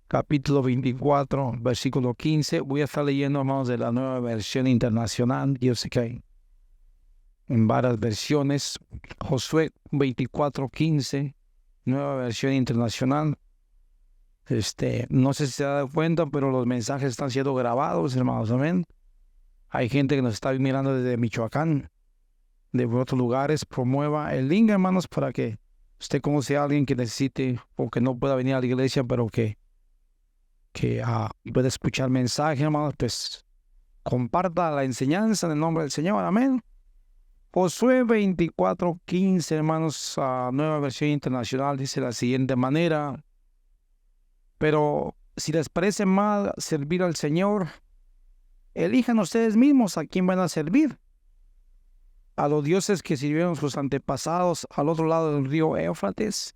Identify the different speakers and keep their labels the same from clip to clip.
Speaker 1: capítulo 24, versículo 15. Voy a estar leyendo, hermanos, de la Nueva Versión Internacional. Yo sé que hay en varias versiones. Josué 24, 15, Nueva Versión Internacional. No sé si se ha dado cuenta, pero los mensajes están siendo grabados, hermanos. Amén. Hay gente que nos está mirando desde Michoacán, de otros lugares. Promueva el link, hermanos, para que usted conoce a alguien que necesite o que no pueda venir a la iglesia, pero que pueda escuchar mensaje, hermanos. Pues comparta la enseñanza en el nombre del Señor. Amén. Josué 24, 15, hermanos, Nueva Versión Internacional, dice de la siguiente manera: pero si les parece mal servir al Señor, elijan ustedes mismos a quién van a servir. A los dioses que sirvieron sus antepasados al otro lado del río Éufrates,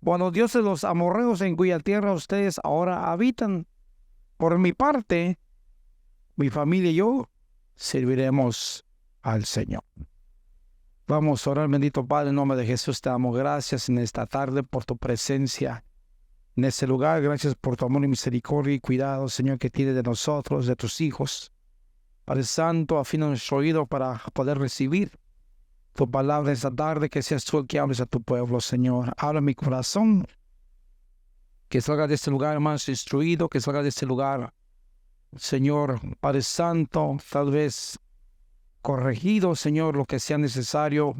Speaker 1: o a los dioses de los amorreos en cuya tierra ustedes ahora habitan. Por mi parte, mi familia y yo serviremos al Señor. Vamos a orar. Bendito Padre, en nombre de Jesús te damos gracias en esta tarde por tu presencia en este lugar. Gracias por tu amor y misericordia y cuidado, Señor, que tienes de nosotros, de tus hijos. Padre Santo, afina nuestro oído para poder recibir tu palabra esta tarde, que seas tú el que hables a tu pueblo, Señor. Habla mi corazón, que salga de este lugar más instruido, que salga de este lugar, Señor, Padre Santo, tal vez corregido, Señor, lo que sea necesario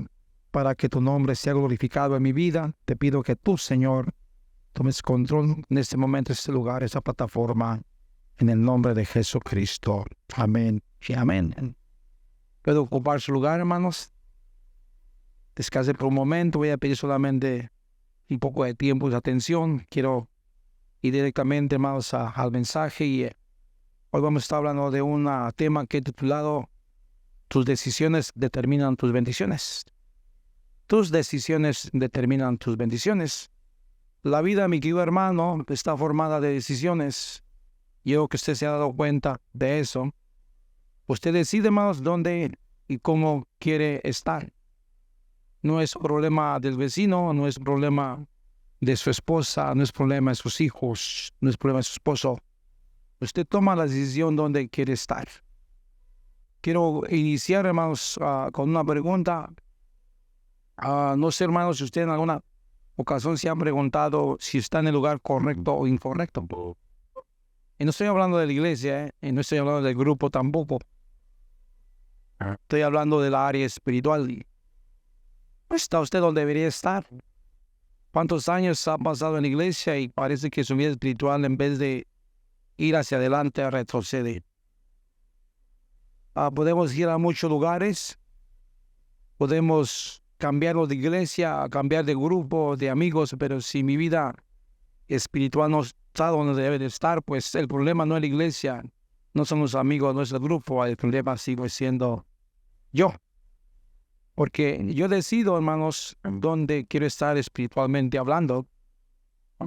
Speaker 1: para que tu nombre sea glorificado en mi vida. Te pido que tú, Señor, tomes control en este momento, este lugar, esta plataforma, en el nombre de Jesucristo. Amén y amén. ¿Puedo ocupar su lugar, hermanos? Descanse por un momento. Voy a pedir solamente un poco de tiempo y de atención. Quiero ir directamente, hermanos, al mensaje. Y hoy vamos a estar hablando de un tema que he titulado: tus decisiones determinan tus bendiciones. Tus decisiones determinan tus bendiciones. La vida, mi querido hermano, está formada de decisiones. Yo que usted se ha dado cuenta de eso. Usted decide, hermanos, dónde y cómo quiere estar. No es problema del vecino, no es problema de su esposa, no es problema de sus hijos, no es problema de su esposo. Usted toma la decisión dónde quiere estar. Quiero iniciar, hermanos, con una pregunta. No sé, hermanos, si usted en alguna ocasión se han preguntado si está en el lugar correcto o incorrecto. Y no estoy hablando de la iglesia, y no estoy hablando del grupo tampoco. Estoy hablando del área espiritual. ¿Está usted donde debería estar? ¿Cuántos años ha pasado en la iglesia y parece que su vida espiritual, en vez de ir hacia adelante, retrocede? Podemos ir a muchos lugares. Podemos cambiarlo de iglesia, cambiar de grupo, de amigos, pero si mi vida espiritual no está donde debe de estar, pues el problema no es la iglesia, no son los amigos, no es el grupo, el problema sigue siendo yo. Porque yo decido, hermanos, dónde quiero estar espiritualmente hablando.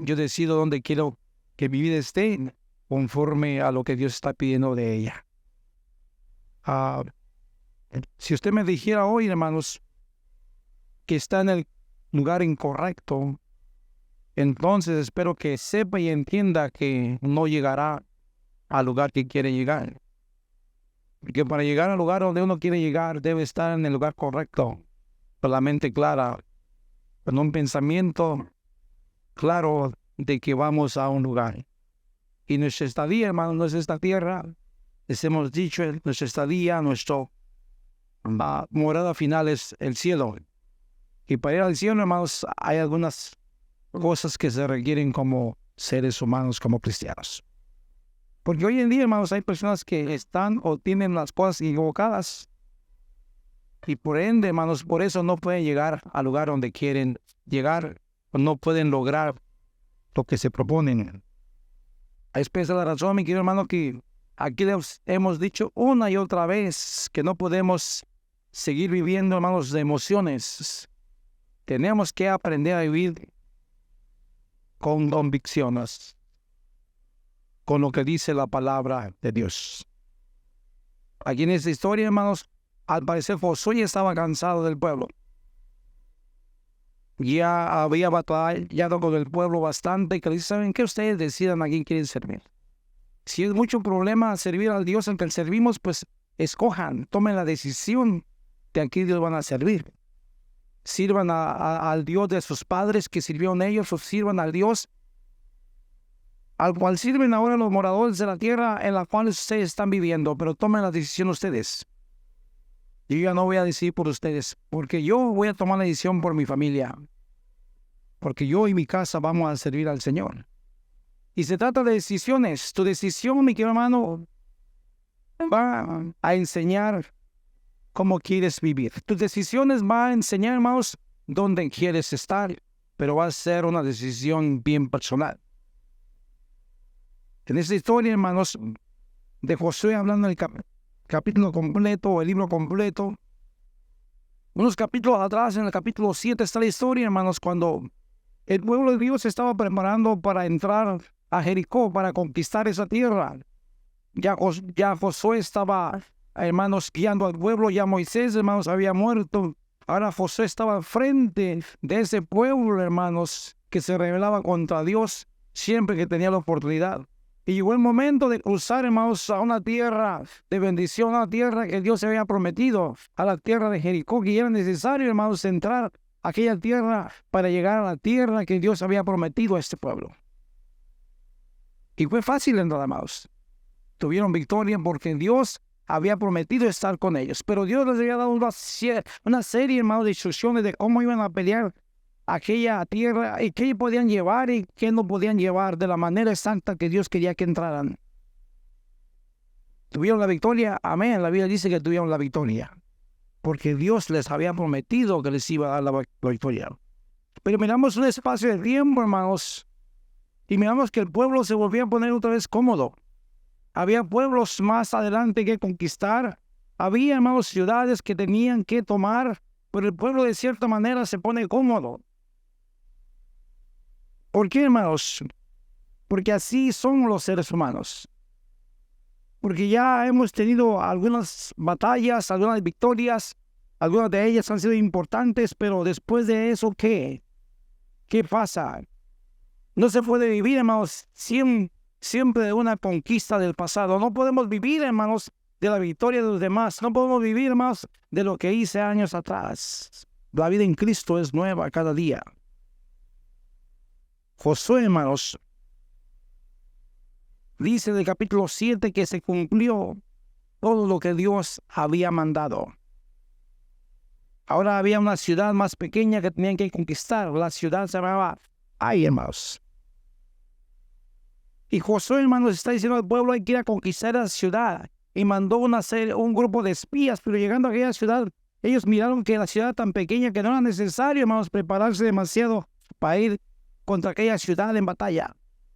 Speaker 1: Yo decido dónde quiero que mi vida esté conforme a lo que Dios está pidiendo de ella. Si usted me dijera hoy, hermanos, que está en el lugar incorrecto, entonces espero que sepa y entienda que no llegará al lugar que quiere llegar. Porque para llegar al lugar donde uno quiere llegar, debe estar en el lugar correcto, con la mente clara, con un pensamiento claro de que vamos a un lugar. Y nuestra estadía, hermano, no es esta tierra. Les hemos dicho, nuestra estadía, nuestra morada final es el cielo. Y para ir al cielo, hermanos, hay algunas cosas que se requieren como seres humanos, como cristianos. Porque hoy en día, hermanos, hay personas que están o tienen las cosas equivocadas. Y por ende, hermanos, por eso no pueden llegar al lugar donde quieren llegar, o no pueden lograr lo que se proponen. Es esa la razón, mi querido hermano, que aquí les hemos dicho una y otra vez que no podemos seguir viviendo, hermanos, de emociones. Tenemos que aprender a vivir con convicciones, con lo que dice la palabra de Dios. Aquí en esta historia, hermanos, al parecer Josué estaba cansado del pueblo. ya había batallado con el pueblo bastante, que le dice, ¿saben qué? Ustedes decidan a quién quieren servir. Si es mucho problema servir al Dios al que servimos, pues escojan, tomen la decisión de a quién Dios van a servir. Sirvan al Dios de sus padres que sirvieron ellos, o sirvan al Dios al cual sirven ahora los moradores de la tierra en la cual ustedes están viviendo, pero tomen la decisión ustedes. Yo ya no voy a decidir por ustedes, porque yo voy a tomar la decisión por mi familia, porque yo y mi casa vamos a servir al Señor. Y se trata de decisiones. Tu decisión, mi querido hermano, va a enseñar cómo quieres vivir. Tus decisiones van a enseñar, hermanos, dónde quieres estar, pero va a ser una decisión bien personal. En esta historia, hermanos, de Josué, hablando del capítulo completo, el libro completo, unos capítulos atrás, en el capítulo 7, está la historia, hermanos, cuando el pueblo de Dios se estaba preparando para entrar a Jericó, para conquistar esa tierra. Ya Josué estaba, hermanos, guiando al pueblo, ya Moisés, hermanos, había muerto. Ahora Josué estaba al frente de ese pueblo, hermanos, que se rebelaba contra Dios siempre que tenía la oportunidad. Y llegó el momento de cruzar, hermanos, a una tierra de bendición, a una tierra que Dios se había prometido, a la tierra de Jericó, que era necesario, hermanos, entrar a aquella tierra para llegar a la tierra que Dios había prometido a este pueblo. Y fue fácil entrar, hermanos. Tuvieron victoria porque Dios había prometido estar con ellos. Pero Dios les había dado una serie, hermanos, de instrucciones de cómo iban a pelear aquella tierra y qué podían llevar y qué no podían llevar de la manera exacta que Dios quería que entraran. Tuvieron la victoria, amén. La Biblia dice que tuvieron la victoria porque Dios les había prometido que les iba a dar la victoria. Pero miramos un espacio de tiempo, hermanos, y miramos que el pueblo se volvía a poner otra vez cómodo. Había pueblos más adelante que conquistar. Había, hermanos, ciudades que tenían que tomar, pero el pueblo de cierta manera se pone cómodo. ¿Por qué, hermanos? Porque así son los seres humanos. Porque ya hemos tenido algunas batallas, algunas victorias, algunas de ellas han sido importantes, pero después de eso, ¿qué? ¿Qué pasa? No se puede vivir, hermanos, siempre de una conquista del pasado. No podemos vivir, hermanos, de la victoria de los demás. No podemos vivir, hermanos, de lo que hice años atrás. La vida en Cristo es nueva cada día. Josué, hermanos, dice en el capítulo 7 que se cumplió todo lo que Dios había mandado. Ahora había una ciudad más pequeña que tenían que conquistar. La ciudad se llamaba Ai, hermanos. Y Josué, hermanos, está diciendo al pueblo hay que ir a conquistar la ciudad. Y mandó un grupo de espías, pero llegando a aquella ciudad, ellos miraron que la ciudad tan pequeña que no era necesario, hermanos, prepararse demasiado para ir contra aquella ciudad en batalla.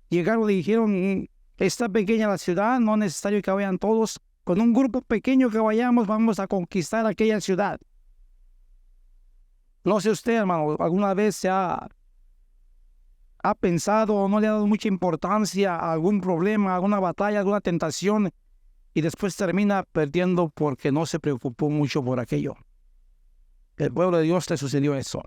Speaker 1: Llegaron y dijeron, está pequeña la ciudad, no es necesario que vayan todos. Con un grupo pequeño que vayamos, vamos a conquistar aquella ciudad. No sé usted, hermano, alguna vez se ha pensado o no le ha dado mucha importancia a algún problema, alguna batalla, alguna tentación, y después termina perdiendo porque no se preocupó mucho por aquello. El pueblo de Dios le sucedió eso.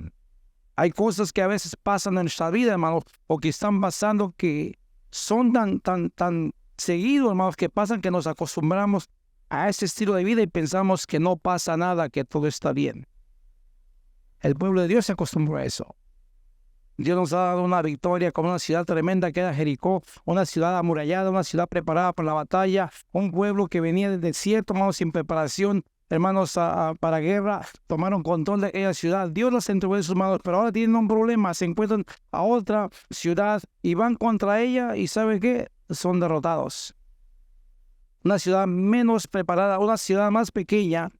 Speaker 1: Hay cosas que a veces pasan en nuestra vida, hermanos, o que están pasando que son tan seguidos, hermanos, que pasan que nos acostumbramos a ese estilo de vida y pensamos que no pasa nada, que todo está bien. El pueblo de Dios se acostumbró a eso. Dios nos ha dado una victoria con una ciudad tremenda que era Jericó, una ciudad amurallada, una ciudad preparada para la batalla, un pueblo que venía del desierto, hermanos, sin preparación, hermanos, para guerra, tomaron control de aquella ciudad. Dios los entregó en sus manos, pero ahora tienen un problema, se encuentran a otra ciudad y van contra ella y ¿saben qué? Son derrotados. Una ciudad menos preparada, una ciudad más pequeña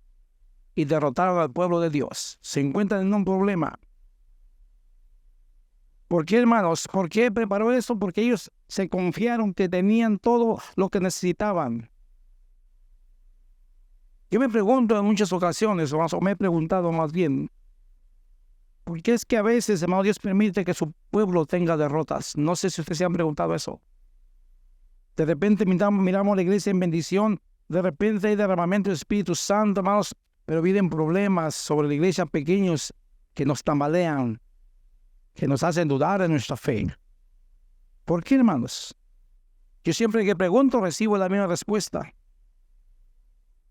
Speaker 1: y derrotaron al pueblo de Dios. Se encuentran en un problema. ¿Por qué, hermanos? ¿Por qué preparó eso? Porque ellos se confiaron que tenían todo lo que necesitaban. Yo me pregunto en muchas ocasiones, o me he preguntado más bien, ¿por qué es que a veces, hermano, Dios permite que su pueblo tenga derrotas? No sé si ustedes se han preguntado eso. De repente miramos la iglesia en bendición, de repente hay derramamiento del Espíritu Santo, hermanos, pero vienen problemas sobre la iglesia pequeños que nos tambalean. que nos hacen dudar de nuestra fe. ¿Por qué, hermanos? Yo siempre que pregunto recibo la misma respuesta.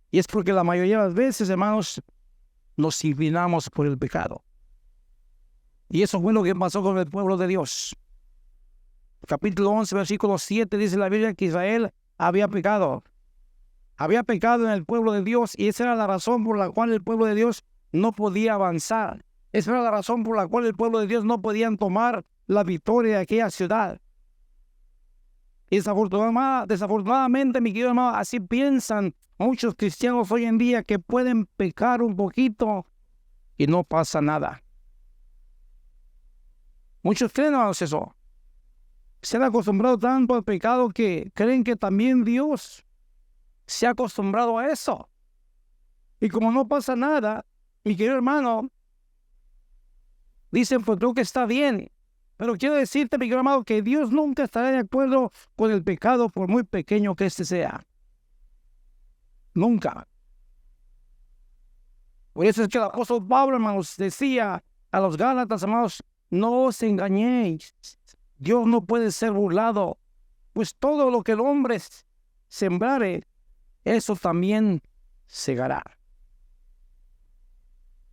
Speaker 1: Y es porque la mayoría de las veces, hermanos, nos inclinamos por el pecado. Y eso fue lo que pasó con el pueblo de Dios. Capítulo 11, versículo 7, dice la Biblia que Israel había pecado. Había pecado en el pueblo de Dios, y esa era la razón por la cual el pueblo de Dios no podía avanzar. Esa era la razón por la cual el pueblo de Dios no podía tomar la victoria de aquella ciudad. Y desafortunadamente, mi querido hermano, así piensan muchos cristianos hoy en día, que pueden pecar un poquito y no pasa nada. Muchos creen, hermanos, eso. Se han acostumbrado tanto al pecado que creen que también Dios se ha acostumbrado a eso. Y como no pasa nada, mi querido hermano, dicen, pues creo que está bien. Pero quiero decirte, mi querido hermano, que Dios nunca estará de acuerdo con el pecado, por muy pequeño que este sea. Nunca. Por eso es que el apóstol Pablo, hermanos, decía a los Gálatas, hermanos, no os engañéis. Dios no puede ser burlado, pues todo lo que el hombre sembrare, eso también segará.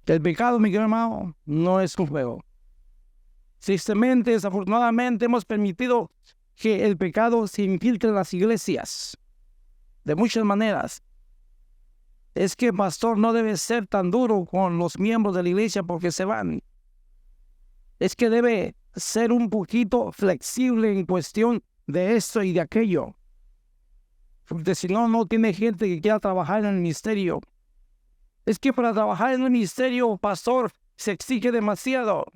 Speaker 1: El pecado, mi querido hermano, no es un juego. Tristemente, desafortunadamente, hemos permitido que el pecado se infiltre en las iglesias de muchas maneras. Es que el pastor no debe ser tan duro con los miembros de la iglesia porque se van. Es que debe ser un poquito flexible en cuestión de esto y de aquello. Porque si no, no tiene gente que quiera trabajar en el ministerio. Es que para trabajar en el ministerio, pastor, se exige demasiado.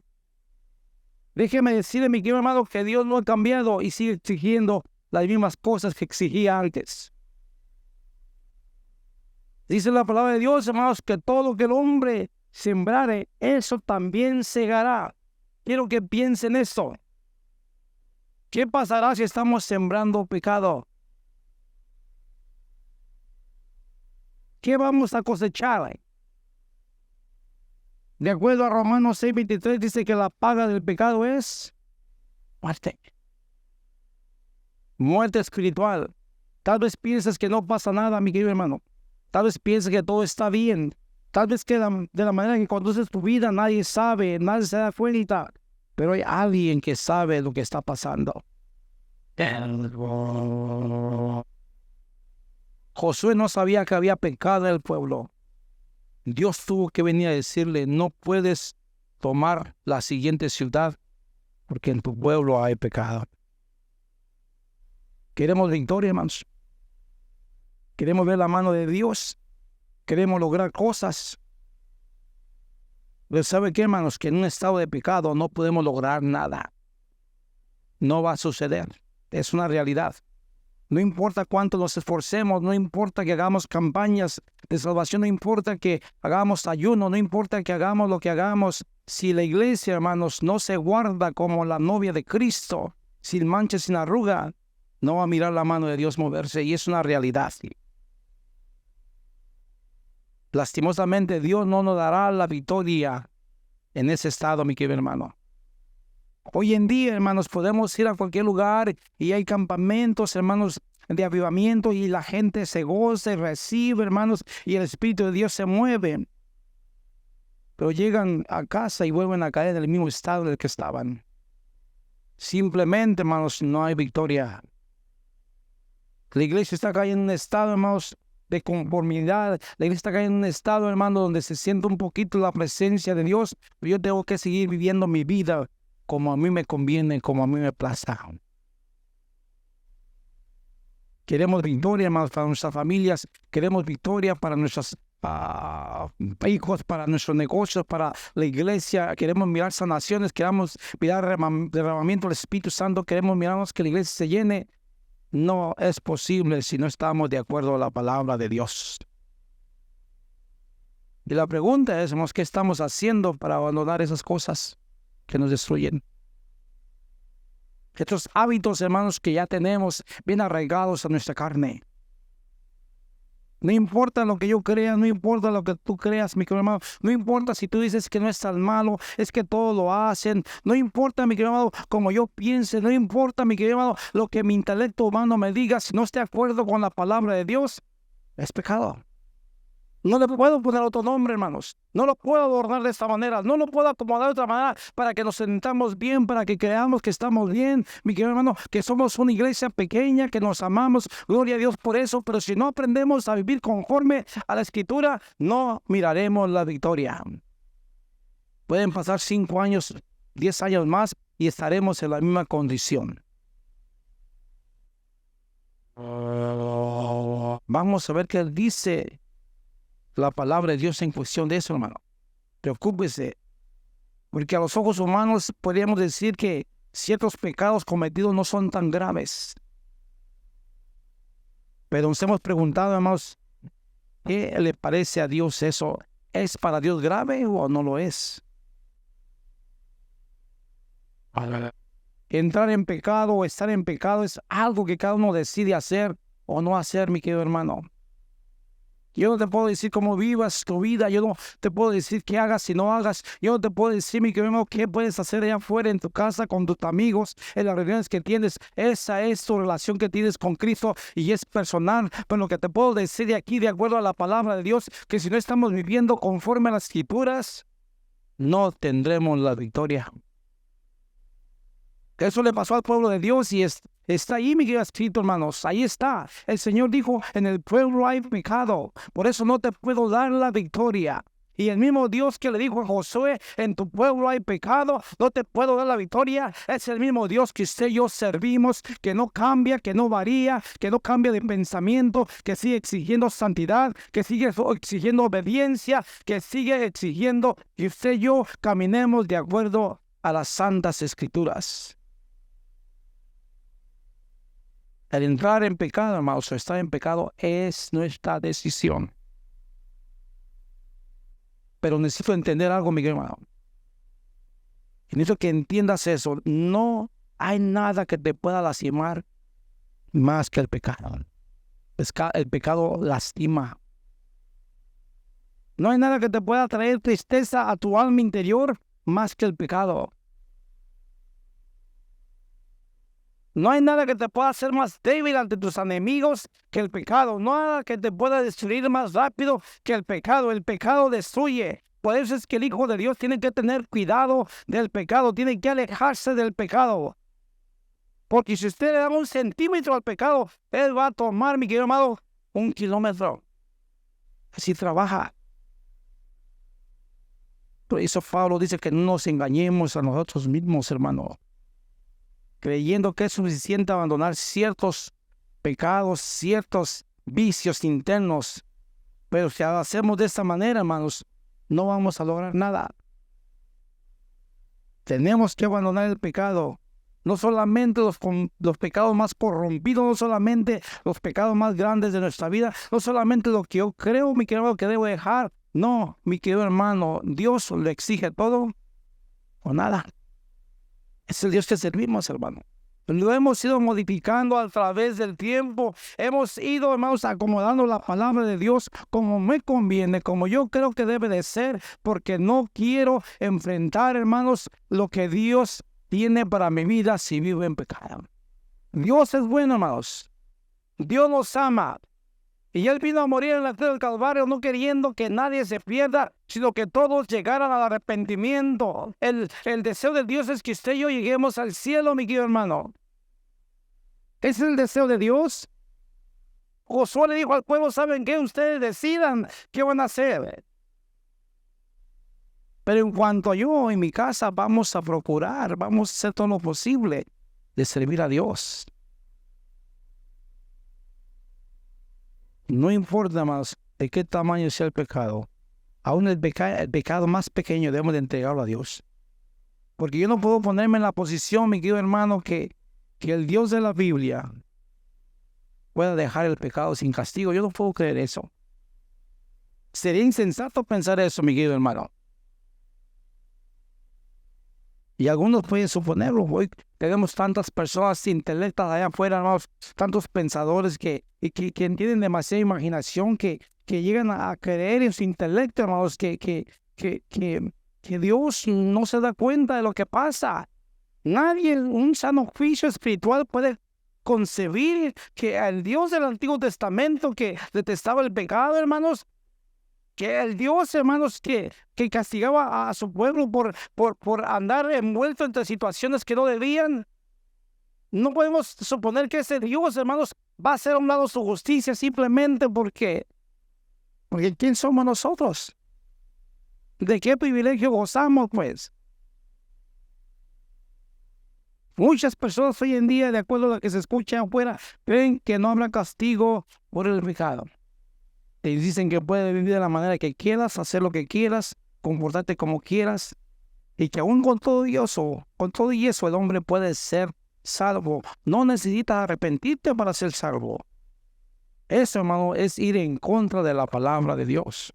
Speaker 1: Déjeme decirle, mi querido hermano, que Dios no ha cambiado y sigue exigiendo las mismas cosas que exigía antes. Dice la palabra de Dios, hermanos, que todo lo que el hombre sembrare, eso también segará. Quiero que piensen eso. ¿Qué pasará si estamos sembrando pecado? ¿Qué vamos a cosechar? De acuerdo a Romanos 6:23, dice que la paga del pecado es muerte. Muerte espiritual. Tal vez pienses que no pasa nada, mi querido hermano. Tal vez pienses que todo está bien. Tal vez que de la manera que conduces tu vida nadie sabe, nadie se da cuenta. Pero hay alguien que sabe lo que está pasando. Josué no sabía que había pecado en el pueblo. Dios tuvo que venir a decirle, no puedes tomar la siguiente ciudad porque en tu pueblo hay pecado. Queremos victoria, hermanos. Queremos ver la mano de Dios. Queremos lograr cosas. Pero ¿sabe qué, hermanos? Que en un estado de pecado no podemos lograr nada. No va a suceder. Es una realidad. No importa cuánto nos esforcemos, no importa que hagamos campañas de salvación, no importa que hagamos ayuno, no importa que hagamos lo que hagamos. Si la iglesia, hermanos, no se guarda como la novia de Cristo, sin mancha, sin arruga, no va a mirar la mano de Dios moverse, y es una realidad. Lastimosamente, Dios no nos dará la victoria en ese estado, mi querido hermano. Hoy en día, hermanos, podemos ir a cualquier lugar y hay campamentos, hermanos, de avivamiento, y la gente se goza y recibe, hermanos, y el Espíritu de Dios se mueve. Pero llegan a casa y vuelven a caer en el mismo estado en el que estaban. Simplemente, hermanos, no hay victoria. La iglesia está cayendo en un estado, hermanos, de conformidad. La iglesia está cayendo en un estado, hermano, donde se siente un poquito la presencia de Dios. Pero yo tengo que seguir viviendo mi vida como a mí me conviene, como a mí me plazca. Queremos victoria, hermanos, para nuestras familias. Queremos victoria para nuestros hijos, para nuestros negocios, para la iglesia. Queremos mirar sanaciones, queremos mirar derramamiento del Espíritu Santo. Queremos mirar que la iglesia se llene. No es posible si no estamos de acuerdo a la palabra de Dios. Y la pregunta es, hermanos, ¿qué estamos haciendo para abandonar esas cosas que nos destruyen? Estos hábitos, hermanos, que ya tenemos bien arraigados a nuestra carne. No importa lo que yo crea, no importa lo que tú creas, mi querido hermano. No importa si tú dices que no es tan malo, es que todos lo hacen. No importa, mi querido hermano, como yo piense. No importa, mi querido hermano, lo que mi intelecto humano me diga. Si no estoy de acuerdo con la palabra de Dios, es pecado. No le puedo poner otro nombre, hermanos. No lo puedo adornar de esta manera. No lo puedo acomodar de otra manera para que nos sentamos bien, para que creamos que estamos bien, mi querido hermano, que somos una iglesia pequeña, que nos amamos. Gloria a Dios por eso. Pero si no aprendemos a vivir conforme a la Escritura, no miraremos la victoria. Pueden pasar 5 años, 10 años más y estaremos en la misma condición. Vamos a ver qué dice la palabra de Dios en cuestión de eso, hermano. Preocúpese, porque a los ojos humanos podríamos decir que ciertos pecados cometidos no son tan graves. Pero nos hemos preguntado, hermanos, ¿qué le parece a Dios eso? ¿Es para Dios grave o no lo es? Entrar en pecado o estar en pecado es algo que cada uno decide hacer o no hacer, mi querido hermano. Yo no te puedo decir cómo vivas tu vida. Yo no te puedo decir qué hagas y no hagas. Yo no te puedo decir, mi querido hermano, qué puedes hacer allá afuera en tu casa, con tus amigos, en las reuniones que tienes. Esa es tu relación que tienes con Cristo y es personal. Pero lo que te puedo decir de aquí, de acuerdo a la palabra de Dios, que si no estamos viviendo conforme a las Escrituras, no tendremos la victoria. Eso le pasó al pueblo de Dios y está ahí, mi querido escrito, hermanos. Ahí está. El Señor dijo, en el pueblo hay pecado. Por eso no te puedo dar la victoria. Y el mismo Dios que le dijo a Josué, en tu pueblo hay pecado, no te puedo dar la victoria. Es el mismo Dios que usted y yo servimos, que no cambia, que no varía, que no cambia de pensamiento, que sigue exigiendo santidad, que sigue exigiendo obediencia, que sigue exigiendo que usted y yo caminemos de acuerdo a las santas escrituras. El entrar en pecado, hermanos, o estar en pecado es nuestra decisión. Pero necesito entender algo, mi hermano. Necesito que entiendas eso. No hay nada que te pueda lastimar más que el pecado. El pecado lastima. No hay nada que te pueda traer tristeza a tu alma interior más que el pecado. No hay nada que te pueda hacer más débil ante tus enemigos que el pecado. No hay nada que te pueda destruir más rápido que el pecado. El pecado destruye. Por eso es que el Hijo de Dios tiene que tener cuidado del pecado. Tiene que alejarse del pecado. Porque si usted le da 1 centímetro al pecado, él va a tomar, mi querido amado, 1 kilómetro. Así trabaja. Por eso Pablo dice que no nos engañemos a nosotros mismos, hermano, creyendo que es suficiente abandonar ciertos pecados, ciertos vicios internos. Pero si lo hacemos de esta manera, hermanos, no vamos a lograr nada. Tenemos que abandonar el pecado. No solamente los pecados más corrompidos, no solamente los pecados más grandes de nuestra vida, no solamente lo que yo creo, mi querido hermano, que debo dejar. No, mi querido hermano, Dios le exige todo o nada. Es el Dios que servimos, hermano. Lo hemos ido modificando a través del tiempo. Hemos ido, hermanos, acomodando la palabra de Dios como me conviene, como yo creo que debe de ser, porque no quiero enfrentar, hermanos, lo que Dios tiene para mi vida si vivo en pecado. Dios es bueno, hermanos. Dios nos ama. Y Él vino a morir en la cruz del Calvario no queriendo que nadie se pierda, sino que todos llegaran al arrepentimiento. El deseo de Dios es que usted y yo lleguemos al cielo, mi querido hermano. ¿Ese es el deseo de Dios? Josué le dijo al pueblo, ¿saben qué? Ustedes decidan qué van a hacer. Pero en cuanto a yo y mi casa, vamos a procurar, vamos a hacer todo lo posible de servir a Dios. No importa más de qué tamaño sea el pecado. Aún el pecado más pequeño debemos de entregarlo a Dios. Porque yo no puedo ponerme en la posición, mi querido hermano, que el Dios de la Biblia pueda dejar el pecado sin castigo. Yo no puedo creer eso. Sería insensato pensar eso, mi querido hermano. Y algunos pueden suponerlo. Hoy tenemos tantas personas intelectas allá afuera, hermanos, tantos pensadores que tienen demasiada imaginación, que llegan a creer en su intelecto, hermanos, que Dios no se da cuenta de lo que pasa. Nadie, un sano juicio espiritual puede concebir que el Dios del Antiguo Testamento que detestaba el pecado, hermanos, que el Dios, hermanos, que castigaba a su pueblo por andar envuelto entre situaciones que no debían. No podemos suponer que ese Dios, hermanos, va a hacer a un lado su justicia simplemente porque ¿quién somos nosotros? ¿De qué privilegio gozamos, pues? Muchas personas hoy en día, de acuerdo a lo que se escucha afuera, creen que no habrá castigo por el pecado. Te dicen que puedes vivir de la manera que quieras, hacer lo que quieras, comportarte como quieras, y que aún con todo y eso el hombre puede ser salvo. No necesitas arrepentirte para ser salvo. Eso, hermano, es ir en contra de la palabra de Dios.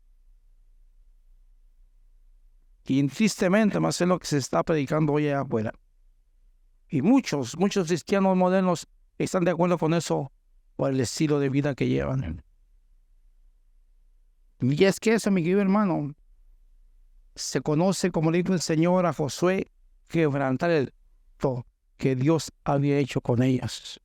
Speaker 1: Y tristemente, más es lo que se está predicando hoy allá afuera. Y muchos cristianos modernos están de acuerdo con eso por el estilo de vida que llevan. Y es que eso, mi querido hermano, se conoce, como le dijo el Señor a Josué, quebrantar el pacto que Dios había hecho con ellas.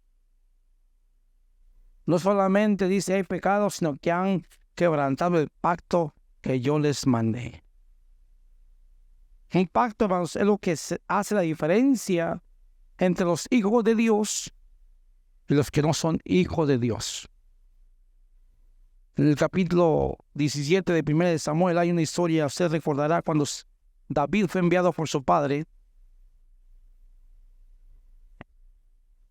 Speaker 1: No solamente dice hay pecados, sino que han quebrantado el pacto que yo les mandé. Un pacto, hermanos, es lo que hace la diferencia entre los hijos de Dios y los que no son hijos de Dios. En el capítulo 17 de 1 de Samuel hay una historia, usted recordará, cuando David fue enviado por su padre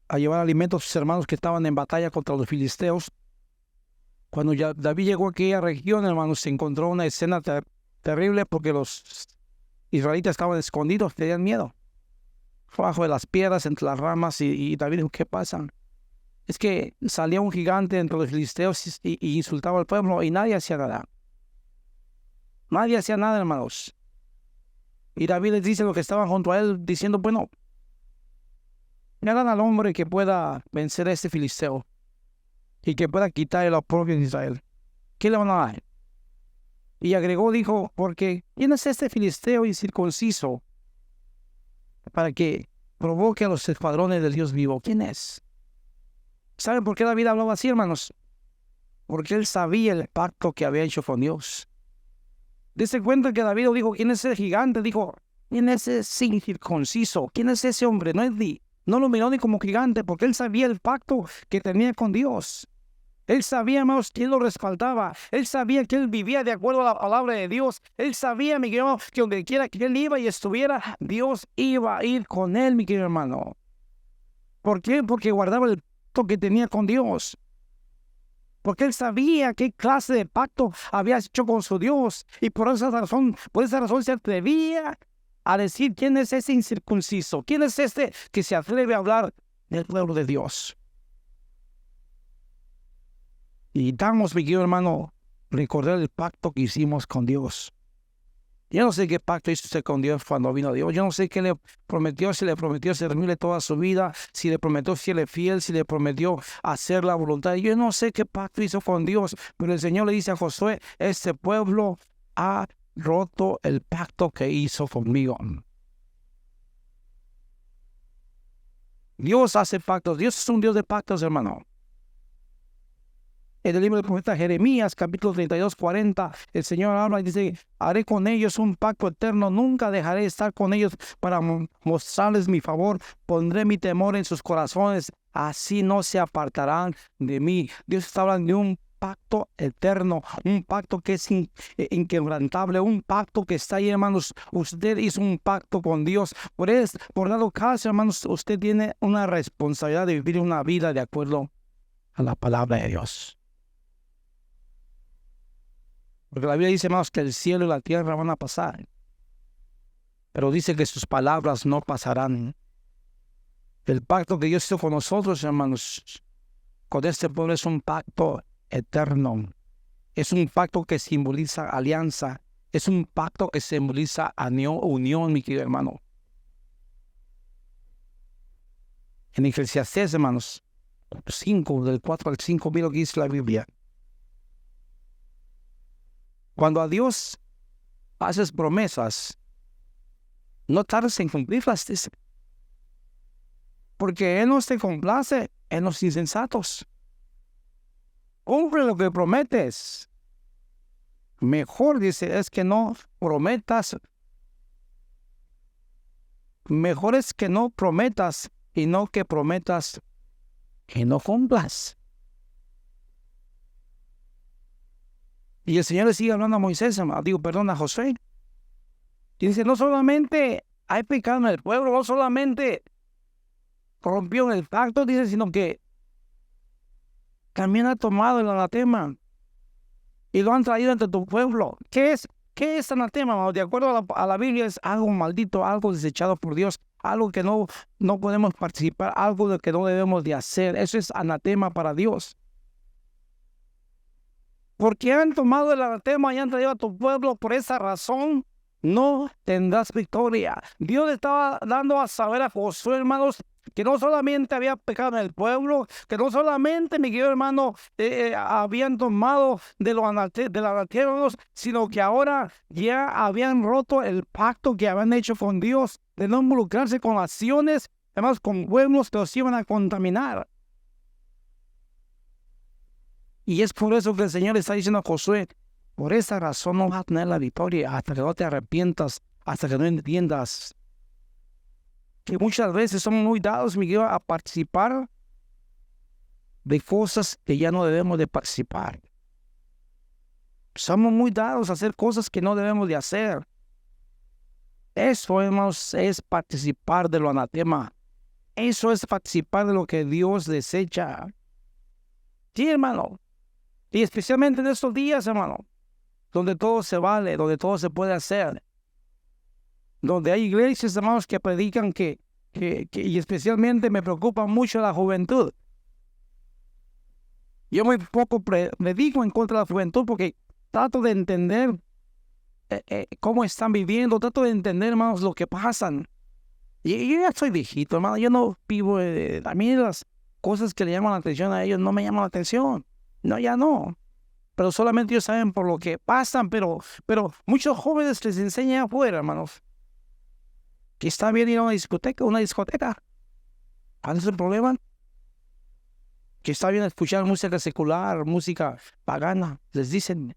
Speaker 1: a llevar alimentos a sus hermanos que estaban en batalla contra los filisteos. Cuando David llegó a aquella región, hermanos, se encontró una escena terrible porque los israelitas estaban escondidos, tenían miedo. Bajo de las piedras, entre las ramas, y David dijo, ¿qué pasa? Es que salía un gigante entre los filisteos y insultaba al pueblo y nadie hacía nada. Nadie hacía nada, hermanos. Y David les dice a los que estaban junto a él, diciendo, bueno, me hagan al hombre que pueda vencer a este filisteo y que pueda quitar el oprobio de Israel. ¿Qué le van a dar? Y agregó, dijo, porque ¿quién es este filisteo incircunciso para que provoque a los escuadrones del Dios vivo? ¿Quién es? ¿Saben por qué David hablaba así, hermanos? Porque él sabía el pacto que había hecho con Dios. Dese cuenta que David dijo, ¿quién es ese gigante? Dijo, ¿quién es ese incircunciso? ¿Quién es ese hombre? No lo miró ni como gigante, porque él sabía el pacto que tenía con Dios. Él sabía, hermanos, quién lo respaldaba. Él sabía que él vivía de acuerdo a la palabra de Dios. Él sabía, mi querido hermano, que donde quiera que él iba y estuviera, Dios iba a ir con él, mi querido hermano. ¿Por qué? Porque guardaba el que tenía con Dios, porque él sabía qué clase de pacto había hecho con su Dios, y por esa razón se atrevía a decir quién es ese incircunciso, quién es este que se atreve a hablar del pueblo de Dios. Y damos, mi querido hermano, recordar el pacto que hicimos con Dios. Yo no sé qué pacto hizo usted con Dios cuando vino Dios. Yo no sé qué le prometió, si le prometió servirle toda su vida, si le prometió serle fiel, si le prometió hacer la voluntad. Yo no sé qué pacto hizo con Dios, pero el Señor le dice a Josué, este pueblo ha roto el pacto que hizo conmigo. Dios hace pactos. Dios es un Dios de pactos, hermano. En el libro del profeta Jeremías, capítulo 32, 40, el Señor habla y dice, haré con ellos un pacto eterno, nunca dejaré de estar con ellos para mostrarles mi favor, pondré mi temor en sus corazones, así no se apartarán de mí. Dios está hablando de un pacto eterno, un pacto que es inquebrantable, un pacto que está ahí, hermanos. Usted hizo un pacto con Dios. Por dado caso, hermanos, usted tiene una responsabilidad de vivir una vida de acuerdo a la palabra de Dios. Porque la Biblia dice, hermanos, que el cielo y la tierra van a pasar, pero dice que sus palabras no pasarán. El pacto que Dios hizo con nosotros, hermanos, con este pueblo, es un pacto eterno. Es un pacto que simboliza alianza. Es un pacto que simboliza unión, mi querido hermano. En Eclesiastés, hermanos, 5, del 4 al 5, mira lo que dice la Biblia. Cuando a Dios haces promesas, no tardes en cumplirlas, dice. Porque Él no se complace en los insensatos. Cumple lo que prometes. Mejor, dice, es que no prometas. Mejor es que no prometas y no que prometas que no cumplas. Y el Señor le sigue hablando a Moisés, a Josué. Y dice, no solamente hay pecado en el pueblo, no solamente rompió el pacto, dice, sino que también ha tomado el anatema y lo han traído entre tu pueblo. ¿Qué es anatema, hermano? De acuerdo a la Biblia, es algo maldito, algo desechado por Dios, algo que no podemos participar, algo de que no debemos de hacer. Eso es anatema para Dios. Porque han tomado el anatema y han traído a tu pueblo, por esa razón no tendrás victoria. Dios le estaba dando a saber a Josué, hermanos, que no solamente había pecado en el pueblo, que no solamente, mi querido hermano, habían tomado del anatema, sino que ahora ya habían roto el pacto que habían hecho con Dios, de no involucrarse con acciones, además con pueblos que los iban a contaminar. Y es por eso que el Señor está diciendo a Josué, por esa razón no vas a tener la victoria hasta que no te arrepientas, hasta que no entiendas que muchas veces somos muy dados, Miguel, a participar de cosas que ya no debemos de participar. Somos muy dados a hacer cosas que no debemos de hacer. Eso, hermanos, es participar de lo anatema. Eso es participar de lo que Dios desecha. Sí, hermano. Y especialmente en estos días, hermano, donde todo se vale, donde todo se puede hacer. Donde hay iglesias, hermanos, que predican y especialmente me preocupa mucho la juventud. Yo muy poco predico en contra de la juventud porque trato de entender cómo están viviendo, trato de entender, hermanos, lo que pasan. Y yo ya soy viejito, hermano, yo no vivo, a mí las cosas que le llaman la atención a ellos no me llaman la atención. No, ya no. Pero solamente ellos saben por lo que pasan, pero muchos jóvenes les enseñan afuera, hermanos, que está bien ir a una discoteca. ¿Cuál es el problema? Que está bien escuchar música secular, música pagana, les dicen,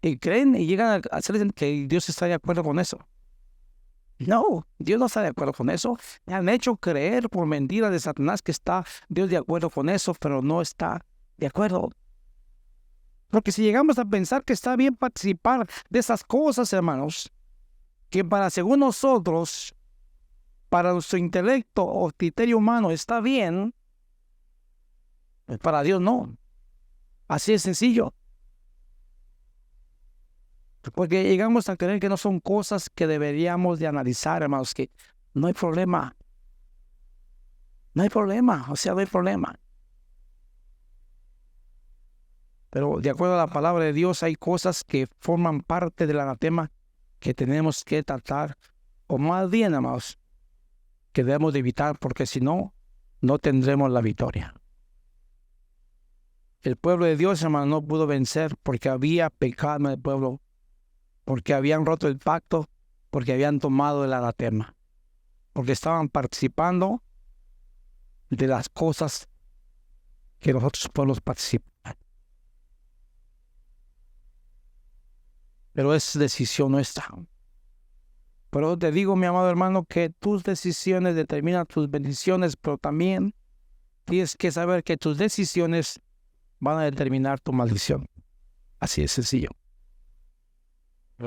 Speaker 1: y creen y llegan a hacer que Dios está de acuerdo con eso. No, Dios no está de acuerdo con eso. Me han hecho creer por mentira de Satanás que está Dios de acuerdo con eso, pero no está de acuerdo. Porque si llegamos a pensar que está bien participar de esas cosas, hermanos, que según nosotros, para nuestro intelecto o criterio humano está bien, pues para Dios no. Así de sencillo. Porque llegamos a creer que no son cosas que deberíamos de analizar, hermanos, que no hay problema. No hay problema, no hay problema. Pero de acuerdo a la palabra de Dios, hay cosas que forman parte del anatema que tenemos que tratar, o más bien, amados, que debemos de evitar, porque si no, no tendremos la victoria. El pueblo de Dios, hermano, no pudo vencer porque había pecado en el pueblo, porque habían roto el pacto, porque habían tomado el anatema, porque estaban participando de las cosas que los otros pueblos participan. Pero es decisión nuestra. Pero te digo, mi amado hermano, que tus decisiones determinan tus bendiciones, pero también tienes que saber que tus decisiones van a determinar tu maldición. Así de sencillo. El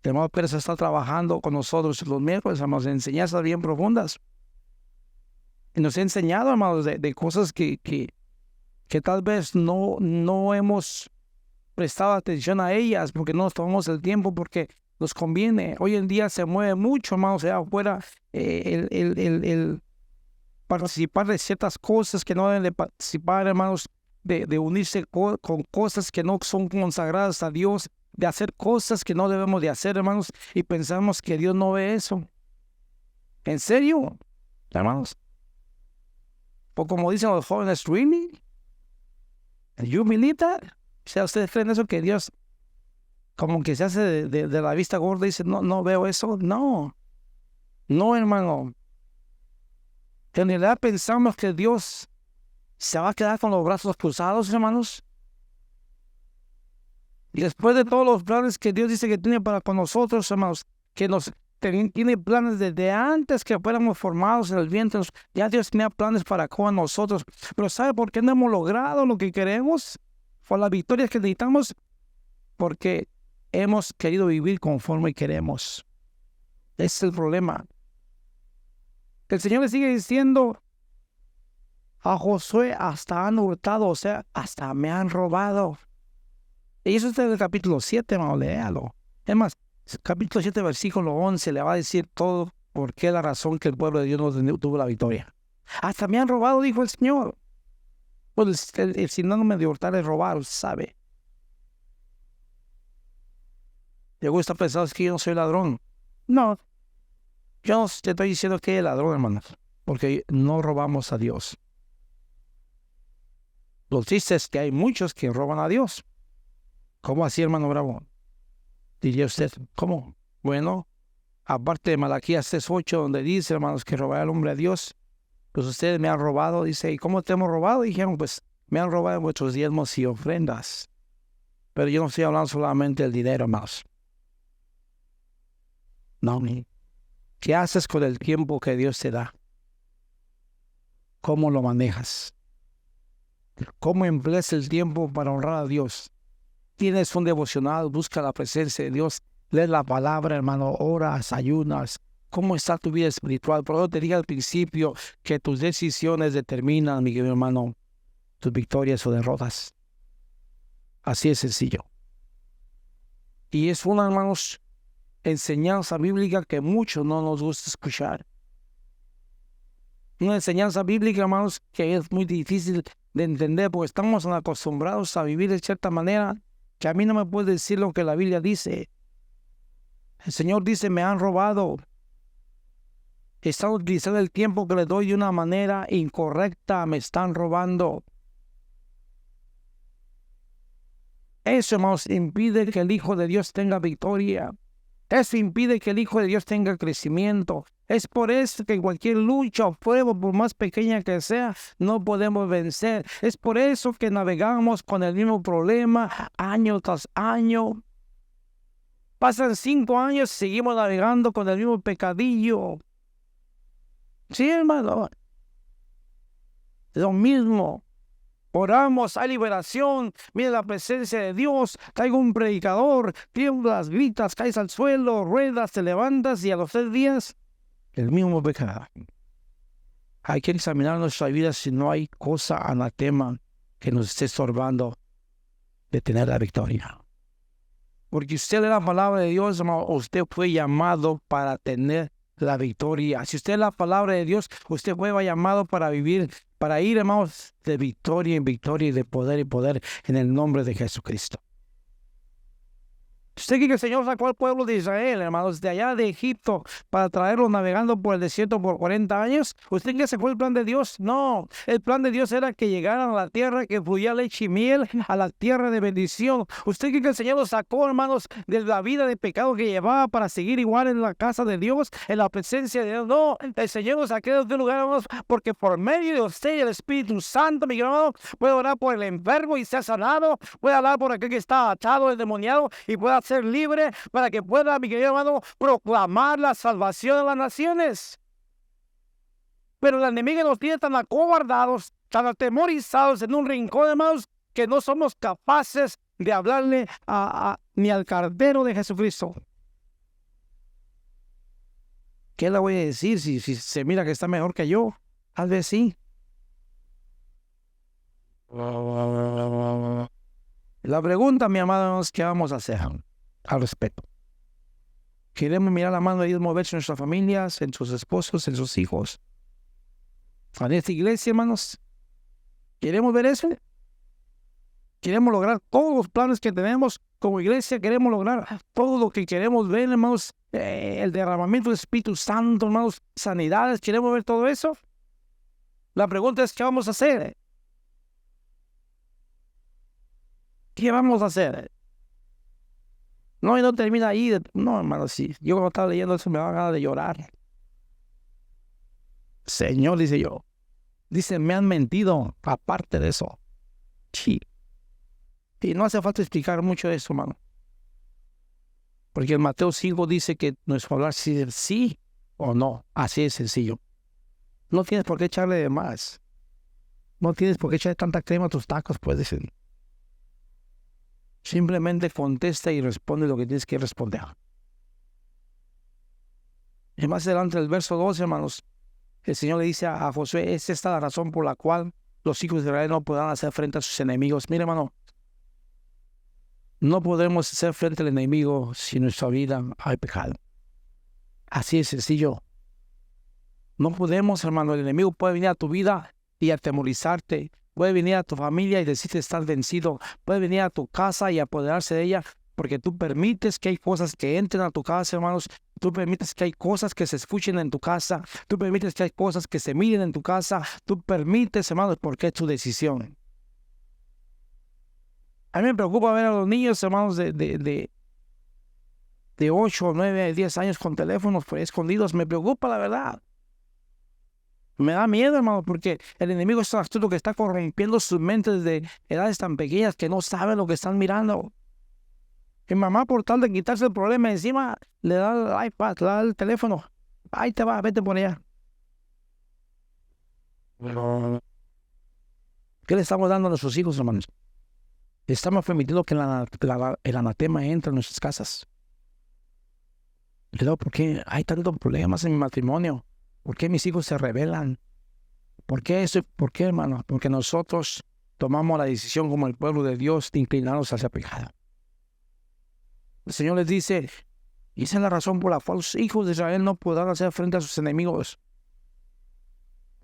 Speaker 1: hermano Pérez está trabajando con nosotros los miércoles, hermanos, de enseñanzas bien profundas. Y nos ha enseñado, hermanos, de cosas que tal vez no hemos prestado atención a ellas porque no nos tomamos el tiempo, porque nos conviene. Hoy en día se mueve mucho, hermanos, allá afuera, el participar de ciertas cosas que no deben de participar, hermanos, de unirse con cosas que no son consagradas a Dios, de hacer cosas que no debemos de hacer, hermanos, y pensamos que Dios no ve eso. ¿En serio? hermanos. O como dicen los jóvenes, ¿really? ¿You believe that? O sea, ¿ustedes creen eso que Dios como que se hace de la vista gorda y dice, no veo eso? No, no, hermano. En realidad pensamos que Dios se va a quedar con los brazos cruzados, hermanos. Y después de todos los planes que Dios dice que tiene para con nosotros, hermanos, que tiene planes desde antes que fuéramos formados en el vientre, ya Dios tenía planes para con nosotros. Pero ¿sabe por qué no hemos logrado lo que queremos? Por las victorias que necesitamos, porque hemos querido vivir conforme queremos. Ese es el problema. El Señor le sigue diciendo a Josué, hasta han hurtado, o sea, hasta me han robado. Y eso es del capítulo 7, hermano, léalo. Es más, capítulo 7, versículo 11, le va a decir todo por qué la razón que el pueblo de Dios no tuvo la victoria. Hasta me han robado, dijo el Señor. Pues el sinónimo de hurtar es robar, ¿sabe? Llegó esta pensando, es que yo no soy ladrón. No, yo no te estoy diciendo que es ladrón, hermano, porque no robamos a Dios. Lo triste es que hay muchos que roban a Dios. ¿Cómo así, hermano Bravo? Diría usted, ¿cómo? Bueno, aparte de Malaquías 3:8, donde dice, hermanos, que robará el hombre a Dios, pues ustedes me han robado. Dice, ¿y cómo te hemos robado? Dijeron, pues me han robado vuestros diezmos y ofrendas. Pero yo no estoy hablando solamente del dinero, hermanos. No, ¿qué haces con el tiempo que Dios te da? ¿Cómo lo manejas? ¿Cómo empleas el tiempo para honrar a Dios? Tienes un devocional, busca la presencia de Dios, lees la palabra, hermano, oras, ayunas. ¿Cómo está tu vida espiritual? Por eso te dije al principio que tus decisiones determinan, mi querido hermano, tus victorias o derrotas. Así es sencillo. Y es una, hermanos, enseñanza bíblica que muchos no nos gusta escuchar. Una enseñanza bíblica, hermanos, que es muy difícil de entender porque estamos acostumbrados a vivir de cierta manera que a mí no me puede decir lo que la Biblia dice. El Señor dice, me han robado. Están utilizando el tiempo que les doy de una manera incorrecta. Me están robando. Eso, hermanos, impide que el Hijo de Dios tenga victoria. Eso impide que el Hijo de Dios tenga crecimiento. Es por eso que cualquier lucha o prueba, por más pequeña que sea, no podemos vencer. Es por eso que navegamos con el mismo problema año tras año. Pasan 5 años y seguimos navegando con el mismo pecadillo. Sí, hermano. Lo mismo. Oramos, hay liberación, viene la presencia de Dios, traigo un predicador, tiemblas, gritas, caes al suelo, ruedas, te levantas y a los 3 días, el mismo pecado. Hay que examinar nuestra vida si no hay cosa anatema que nos esté estorbando de tener la victoria. Porque usted lee la palabra de Dios, hermano, usted fue llamado para tener la victoria. Si usted lee la palabra de Dios, usted fue llamado para vivir, para ir, hermanos, de victoria en victoria y de poder en poder en el nombre de Jesucristo. Usted cree que el Señor sacó al pueblo de Israel, hermanos, de allá de Egipto para traerlos navegando por el desierto por 40 años. ¿Usted cree que ese fue el plan de Dios? No, el plan de Dios era que llegaran a la tierra que fluía leche y miel, a la tierra de bendición. ¿Usted cree que el Señor los sacó, hermanos, de la vida de pecado que llevaba para seguir igual en la casa de Dios, en la presencia de Dios? No, el Señor los sacó de un lugar, hermanos, porque por medio de usted y el Espíritu Santo, mi hermano, puede orar por el enfermo y ser sanado, puede hablar por aquel que está atado, endemoniado y pueda ser libre para que pueda, mi querido hermano, proclamar la salvación de las naciones. Pero el enemigo nos tiene tan acobardados, tan atemorizados en un rincón, hermanos, que no somos capaces de hablarle ni al Cordero de Jesucristo. ¿Qué le voy a decir si se mira que está mejor que yo? Tal vez sí. La pregunta, mi amado, es ¿qué vamos a hacer al respecto? ¿Queremos mirar la mano de Dios moverse en nuestras familias, en sus esposos, en sus hijos? En esta iglesia, hermanos, ¿queremos ver eso? ¿Queremos lograr todos los planes que tenemos como iglesia queremos lograr todo lo que queremos ver, hermanos, el derramamiento del Espíritu Santo, hermanos, sanidades, queremos ver todo eso. La pregunta es, ¿qué vamos a hacer? ¿Qué vamos a hacer? No, y no termina ahí. No, hermano, sí. Yo cuando estaba leyendo eso me daba ganas de llorar. Señor, dice yo. Dice, me han mentido aparte de eso. Sí. Y no hace falta explicar mucho eso, hermano. Porque en Mateo 5 dice que nuestro hablar es sí o no. Así de sencillo. No tienes por qué echarle de más. No tienes por qué echarle tanta crema a tus tacos, pues decir. Simplemente contesta y responde lo que tienes que responder. Y más adelante, el verso 12, hermanos, el Señor le dice a Josué, es esta la razón por la cual los hijos de Israel no podrán hacer frente a sus enemigos. Mire, hermano, no podemos hacer frente al enemigo si en nuestra vida hay pecado. Así de sencillo. No podemos, hermano. El enemigo puede venir a tu vida y atemorizarte. Puede venir a tu familia y decirte estar vencido. Puede venir a tu casa y apoderarse de ella, porque tú permites que hay cosas que entren a tu casa, hermanos. Tú permites que hay cosas que se escuchen en tu casa. Tú permites que hay cosas que se miren en tu casa. Tú permites, hermanos, porque es tu decisión. A mí me preocupa ver a los niños, hermanos, de 8, 9, 10 años con teléfonos escondidos. Me preocupa, la verdad. Me da miedo, hermano, porque el enemigo es tan astuto que está corrompiendo sus mentes de edades tan pequeñas que no saben lo que están mirando. Mi mamá, por tal de quitarse el problema encima, le da el iPad, le da el teléfono. Ahí te va, vete por allá. ¿Qué le estamos dando a nuestros hijos, hermanos? Estamos permitiendo que el anatema entre en nuestras casas. Y luego, ¿por qué hay tantos problemas en mi matrimonio? ¿Por qué mis hijos se rebelan? ¿Por qué eso? ¿Por qué, hermano? Porque nosotros tomamos la decisión como el pueblo de Dios de inclinarnos hacia el pecado. El Señor les dice, y esa es la razón por la cual los hijos de Israel no podrán hacer frente a sus enemigos.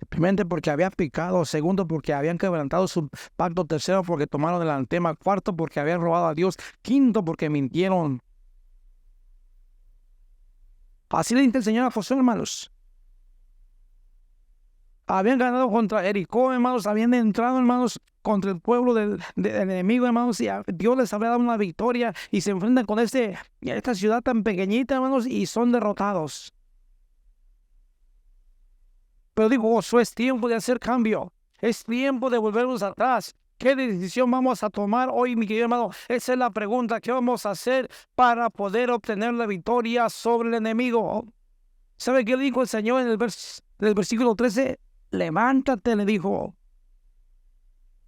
Speaker 1: Primero, porque habían pecado. Segundo, porque habían quebrantado su pacto. Tercero, porque tomaron el anatema. Cuarto, porque habían robado a Dios. Quinto, porque mintieron. Así le dice el Señor a Josué, hermanos. Habían ganado contra Jericó, hermanos. Habían entrado, hermanos, contra el pueblo del enemigo, hermanos. Y Dios les había dado una victoria. Y se enfrentan con esta ciudad tan pequeñita, hermanos. Y son derrotados. Pero digo, Josué, es tiempo de hacer cambio. Es tiempo de volvernos atrás. ¿Qué decisión vamos a tomar hoy, mi querido hermano? Esa es la pregunta. ¿Qué vamos a hacer para poder obtener la victoria sobre el enemigo? ¿Sabe qué le dijo el Señor en el versículo 13? Levántate, le dijo.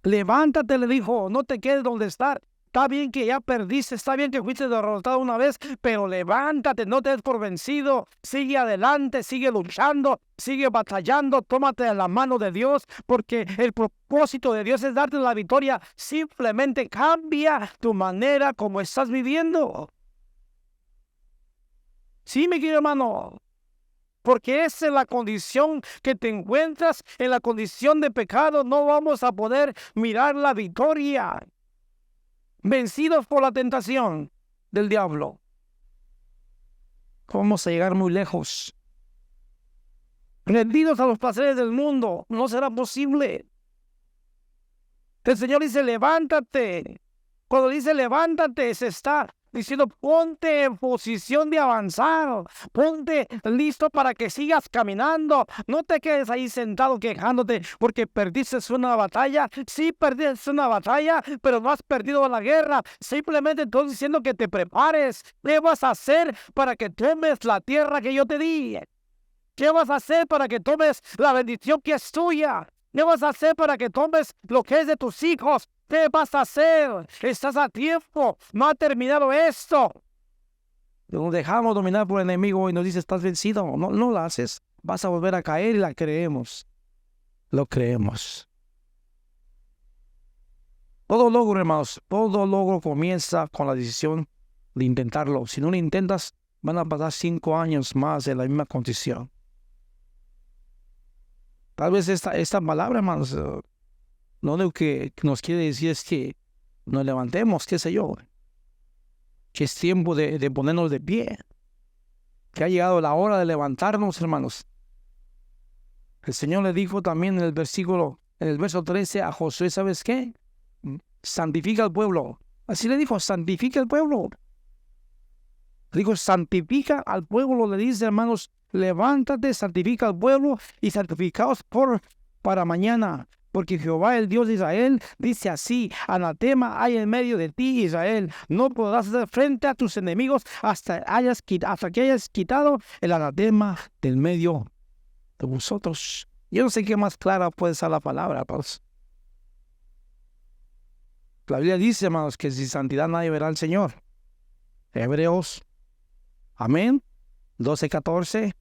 Speaker 1: Levántate, le dijo. No te quedes donde estás. Está bien que ya perdiste, está bien que fuiste derrotado una vez, pero levántate, no te des por vencido. Sigue adelante, sigue luchando, sigue batallando. Tómate de la mano de Dios, porque el propósito de Dios es darte la victoria. Simplemente cambia tu manera como estás viviendo. Sí, mi querido hermano. Porque esa es la condición que te encuentras. En la condición de pecado no vamos a poder mirar la victoria. Vencidos por la tentación del diablo, vamos a llegar muy lejos. Rendidos a los placeres del mundo, no será posible. El Señor dice, levántate. Cuando dice levántate, se está diciendo, ponte en posición de avanzar, ponte listo para que sigas caminando. No te quedes ahí sentado quejándote porque perdiste una batalla. Sí, perdiste una batalla, pero no has perdido la guerra. Simplemente estoy diciendo que te prepares. ¿Qué vas a hacer para que tomes la tierra que yo te di? ¿Qué vas a hacer para que tomes la bendición que es tuya? ¿Qué vas a hacer para que tomes lo que es de tus hijos? ¿Qué vas a hacer? Estás a tiempo. No ha terminado esto. Nos dejamos dominar por el enemigo y nos dice, estás vencido. No lo haces. Vas a volver a caer y la creemos. Lo creemos. Todo logro, hermanos, todo logro comienza con la decisión de intentarlo. Si no lo intentas, van a pasar 5 años más en la misma condición. Tal vez esta palabra, hermanos, lo único que nos quiere decir es que nos levantemos, qué sé yo. que es tiempo de ponernos de pie, que ha llegado la hora de levantarnos, hermanos. El Señor le dijo también en el verso 13 a Josué, ¿sabes qué? Santifica al pueblo. Así le dijo, santifica al pueblo. Le dijo, santifica al pueblo, le dice, hermanos, levántate, santifica al pueblo y santificaos para mañana. Porque Jehová, el Dios de Israel, dice así, anatema hay en medio de ti, Israel. No podrás hacer frente a tus enemigos hasta que hayas quitado el anatema del medio de vosotros. Yo no sé qué más clara puede ser la palabra, hermanos. La Biblia dice, hermanos, que sin santidad nadie verá al Señor. Hebreos, amén, 12:14.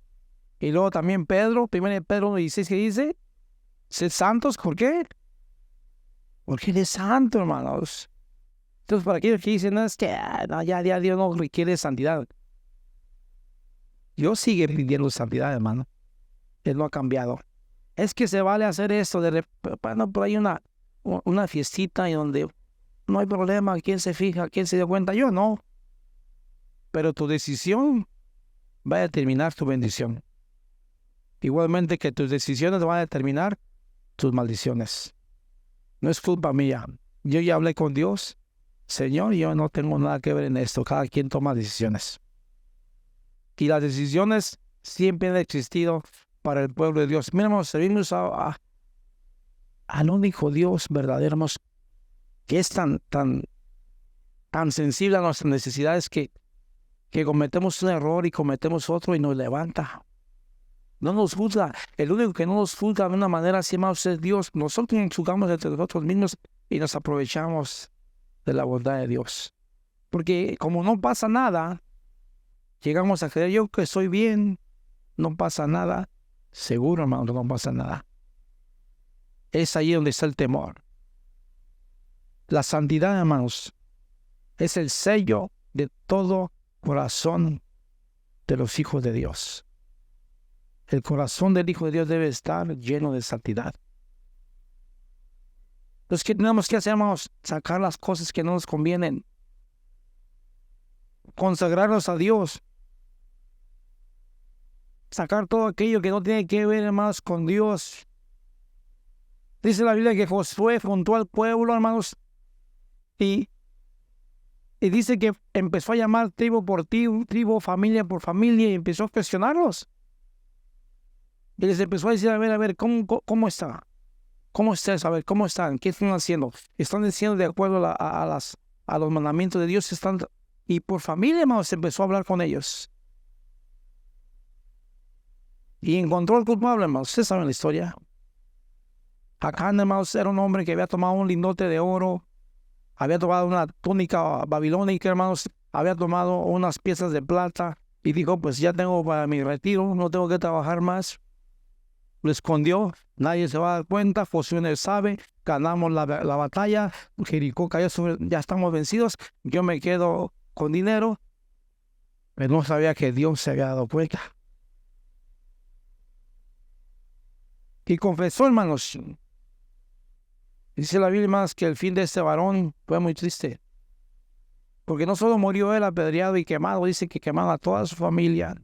Speaker 1: Y luego también Pedro, 1 Pedro 1:16, que dice, sed santos, ¿por qué? Porque eres santo, hermanos. Entonces, para aquellos que dicen, no, es que ya Dios no requiere santidad. Dios sigue pidiendo santidad, hermano. Él no ha cambiado. Es que se vale hacer esto, bueno, por ahí una fiestita y donde no hay problema, quién se fija, quién se dio cuenta, yo no. Pero tu decisión va a determinar tu bendición. Igualmente que tus decisiones van a determinar tus maldiciones. No es culpa mía. Yo ya hablé con Dios. Señor, yo no tengo nada que ver en esto. Cada quien toma decisiones. Y las decisiones siempre han existido para el pueblo de Dios. Mira, hermanos, servimos al único Dios verdadero, hermanos, que es tan sensible a nuestras necesidades que cometemos un error y cometemos otro y nos levanta. No nos juzga. El único que no nos juzga de una manera así, hermanos, es Dios. Nosotros nos juzgamos entre nosotros mismos y nos aprovechamos de la bondad de Dios. Porque como no pasa nada, llegamos a creer, yo que soy bien, no pasa nada. Seguro, hermano, no pasa nada. Es ahí donde está el temor. La santidad, hermanos, es el sello de todo corazón de los hijos de Dios. El corazón del Hijo de Dios debe estar lleno de santidad. Entonces, ¿qué tenemos que hacer, hermanos? Sacar las cosas que no nos convienen. Consagrarnos a Dios. Sacar todo aquello que no tiene que ver, hermanos, con Dios. Dice la Biblia que Josué juntó al pueblo, hermanos, y dice que empezó a llamar tribu por tribu, familia por familia, y empezó a cuestionarlos. Y les empezó a decir, a ver, ¿cómo está? ¿Cómo estás? A ver, ¿cómo están? ¿Qué están haciendo? ¿Están diciendo de acuerdo a los mandamientos de Dios? Y por familia, hermanos, empezó a hablar con ellos. Y encontró al culpable, hermanos. Ustedes saben la historia. Acán, hermanos, era un hombre que había tomado un lingote de oro, había tomado una túnica babilónica, hermanos, había tomado unas piezas de plata y dijo, pues ya tengo para mi retiro, no tengo que trabajar más. Lo escondió, nadie se va a dar cuenta, Josué no sabe, ganamos la batalla, Jericó cayó ya estamos vencidos, yo me quedo con dinero, pero no sabía que Dios se había dado cuenta. Y confesó, hermanos, dice la Biblia, hermanos, que el fin de este varón fue muy triste. Porque no solo murió él apedreado y quemado, dice que quemaron a toda su familia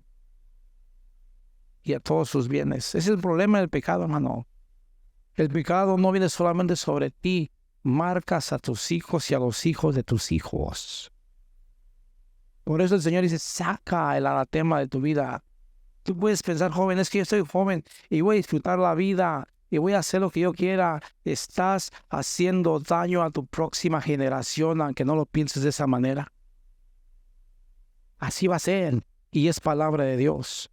Speaker 1: y a todos sus bienes. Ese es el problema del pecado, hermano. El pecado no viene solamente sobre ti, marcas a tus hijos y a los hijos de tus hijos. Por eso el Señor dice, saca el anatema de tu vida. Tú puedes pensar, joven, es que yo soy joven y voy a disfrutar la vida y voy a hacer lo que yo quiera. Estás haciendo daño a tu próxima generación, aunque no lo pienses de esa manera. Así va a ser, y es palabra de Dios.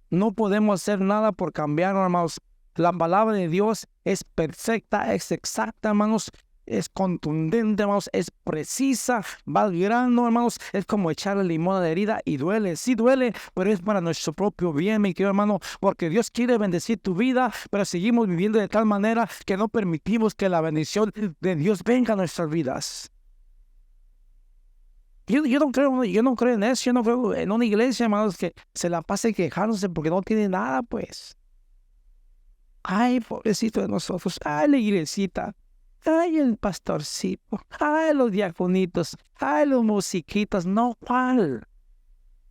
Speaker 1: No podemos hacer nada por cambiar, hermanos. La palabra de Dios es perfecta, es exacta, hermanos. Es contundente, hermanos. Es precisa, va al grano, hermanos. Es como echarle limón a la herida y duele. Sí duele, pero es para nuestro propio bien, mi querido hermano. Porque Dios quiere bendecir tu vida, pero seguimos viviendo de tal manera que no permitimos que la bendición de Dios venga a nuestras vidas. Yo no creo en eso. Yo no creo en una iglesia, hermanos, que se la pase quejándose porque no tiene nada, pues. Ay, pobrecito de nosotros. Ay, la iglesita. ay, el pastorcito, ay, los diaconitos, ay, los musiquitos. No, ¿cuál?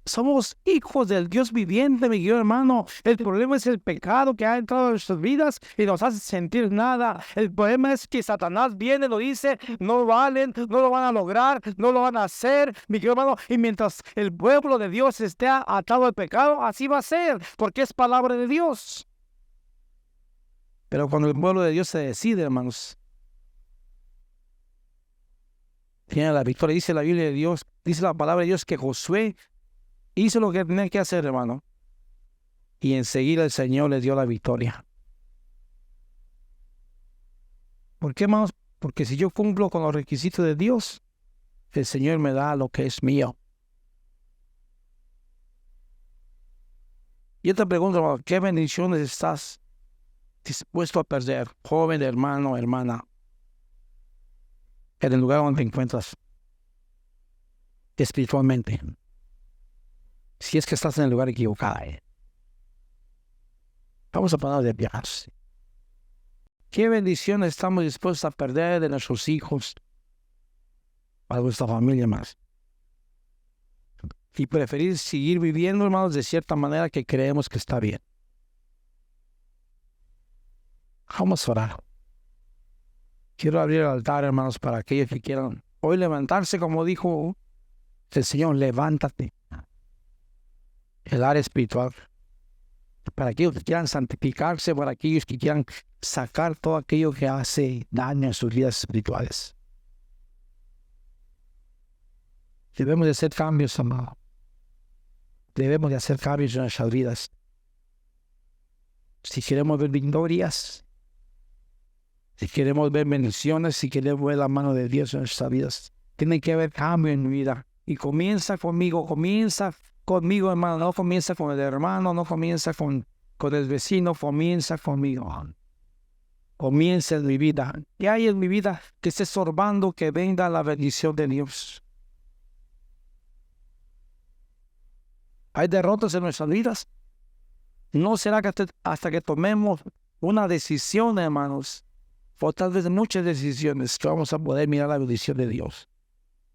Speaker 1: Somos hijos del Dios viviente, mi querido hermano. El problema es el pecado que ha entrado en nuestras vidas y nos hace sentir nada. El problema es que Satanás viene y lo dice, no valen, no lo van a lograr, no lo van a hacer, mi querido hermano. Y mientras el pueblo de Dios esté atado al pecado, así va a ser, porque es palabra de Dios. Pero cuando el pueblo de Dios se decide, hermanos, tiene la victoria. Dice la Biblia de Dios, dice la palabra de Dios que Josué hizo lo que tenía que hacer, hermano. Y enseguida el Señor les dio la victoria. ¿Por qué, hermanos? Porque si yo cumplo con los requisitos de Dios, el Señor me da lo que es mío. Y yo te pregunto, hermano, ¿qué bendiciones estás dispuesto a perder, joven, hermano, hermana, en el lugar donde te encuentras espiritualmente? Si es que estás en el lugar equivocado. Vamos a parar de viajar. ¿Qué bendiciones estamos dispuestos a perder de nuestros hijos, para nuestra familia más? Y preferir seguir viviendo, hermanos, de cierta manera que creemos que está bien. Vamos a orar. Quiero abrir el altar, hermanos, para aquellos que quieran hoy levantarse, como dijo el Señor, levántate. El área espiritual. Para aquellos que quieran santificarse, para aquellos que quieran sacar todo aquello que hace daño en sus vidas espirituales. Debemos de hacer cambios, amado. Debemos de hacer cambios en nuestras vidas. Si queremos ver victorias, si queremos ver bendiciones, si queremos ver la mano de Dios en nuestras vidas, tiene que haber cambio en mi vida. Y comienza conmigo, hermano. No comienza con el hermano, no comienza con el vecino, comienza conmigo. Comienza en mi vida. ¿Qué hay en mi vida que esté estorbando que venga la bendición de Dios? ¿Hay derrotas en nuestras vidas? ¿No será que hasta que tomemos una decisión, hermanos, o tal vez muchas decisiones, que vamos a poder mirar la bendición de Dios?